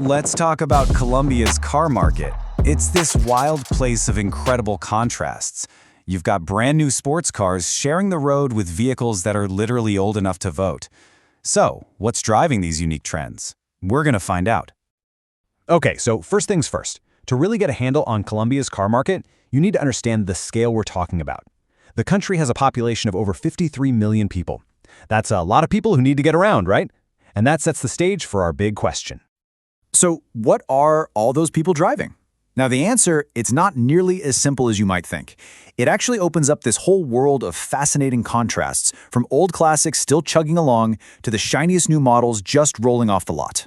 Let's talk about Colombia's car market. It's this wild place of incredible contrasts. You've got brand new sports cars sharing the road with vehicles that are literally old enough to vote. So, what's driving these unique trends? We're going to find out. Okay, so first things first. To really get a handle on Colombia's car market, you need to understand the scale we're talking about. The country has a population of over 53 million people. That's a lot of people who need to get around, right? And that sets the stage for our big question. So what are all those people driving? Now the answer, it's not nearly as simple as you might think. It actually opens up this whole world of fascinating contrasts, from old classics still chugging along to the shiniest new models just rolling off the lot.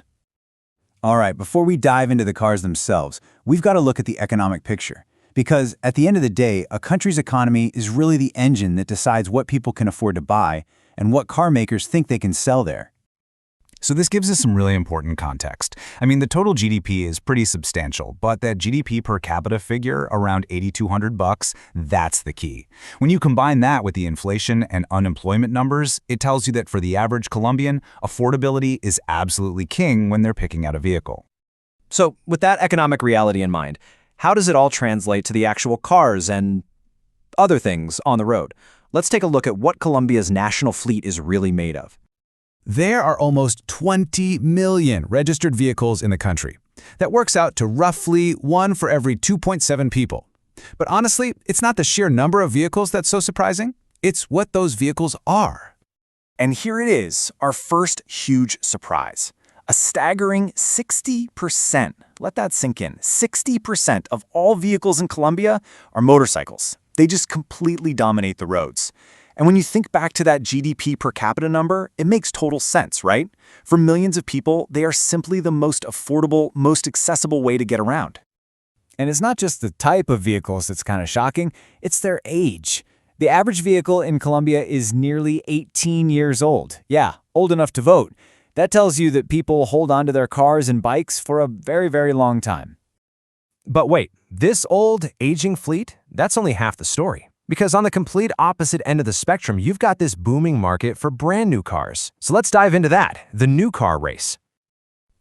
All right, before we dive into the cars themselves, we've got to look at the economic picture. Because at the end of the day, a country's economy is really the engine that decides what people can afford to buy and what car makers think they can sell there. So this gives us some really important context. I mean, the total GDP is pretty substantial, but that GDP per capita figure, around $8,200, that's the key. When you combine that with the inflation and unemployment numbers, it tells you that for the average Colombian, affordability is absolutely king when they're picking out a vehicle. So, with that economic reality in mind, how does it all translate to the actual cars and other things on the road? Let's take a look at what Colombia's national fleet is really made of. There are almost 20 million registered vehicles in the country. That works out to roughly 1 for every 2.7 people. But honestly, it's not the sheer number of vehicles that's so surprising. It's what those vehicles are. And here it is, our first huge surprise. A staggering 60%, let that sink in, 60% of all vehicles in Colombia are motorcycles. They just completely dominate the roads. And when you think back to that GDP per capita number, it makes total sense, right? For millions of people, they are simply the most affordable, most accessible way to get around. And it's not just the type of vehicles that's kind of shocking, it's their age. The average vehicle in Colombia is nearly 18 years old. Yeah, old enough to vote. That tells you that people hold on to their cars and bikes for a very, very long time. But wait, this old, aging fleet, that's only half the story. Because on the complete opposite end of the spectrum, you've got this booming market for brand new cars. So let's dive into that, the new car race.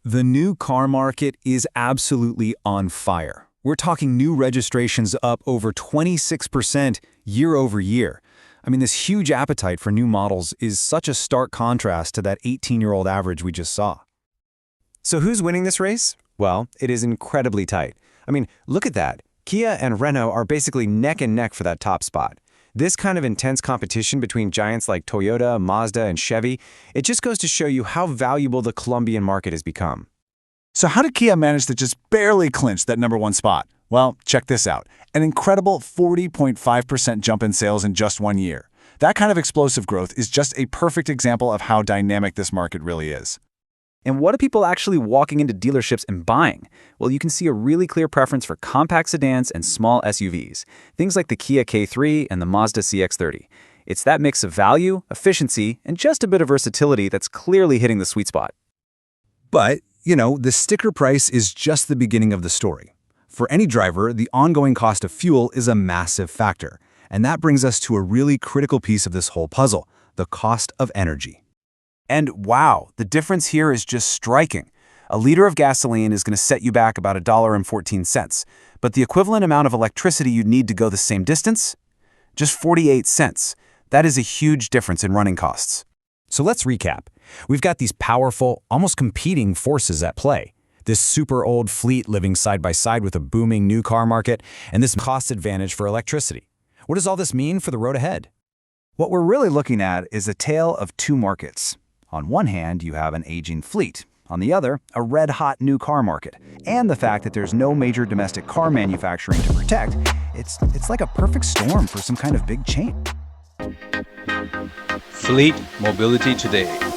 The new car market is absolutely on fire. We're talking new registrations up over 26% year over year. I mean, this huge appetite for new models is such a stark contrast to that 18-year-old average we just saw. So who's winning this race? Well, it is incredibly tight. I mean, look at that. Kia and Renault are basically neck and neck for that top spot. This kind of intense competition between giants like Toyota, Mazda, and Chevy, it just goes to show you how valuable the Colombian market has become. So how did Kia manage to just barely clinch that #1 spot? Well, check this out. An incredible 40.5% jump in sales in just 1 year. That kind of explosive growth is just a perfect example of how dynamic this market really is. And what are people actually walking into dealerships and buying? Well, you can see a really clear preference for compact sedans and small SUVs, things like the Kia K3 and the Mazda CX-30. It's that mix of value, efficiency, and just a bit of versatility that's clearly hitting the sweet spot. But, the sticker price is just the beginning of the story. For any driver, the ongoing cost of fuel is a massive factor. And that brings us to a really critical piece of this whole puzzle, the cost of energy. And wow, the difference here is just striking. A liter of gasoline is going to set you back about $1.14, but the equivalent amount of electricity you'd need to go the same distance? Just 48 cents. That is a huge difference in running costs. So let's recap. We've got these powerful, almost competing forces at play. This super old fleet living side by side with a booming new car market, and this cost advantage for electricity. What does all this mean for the road ahead? What we're really looking at is a tale of two markets. On one hand, you have an aging fleet. On the other, a red-hot new car market. And the fact that there's no major domestic car manufacturing to protect, it's like a perfect storm for some kind of big change. Fleet Mobility Today.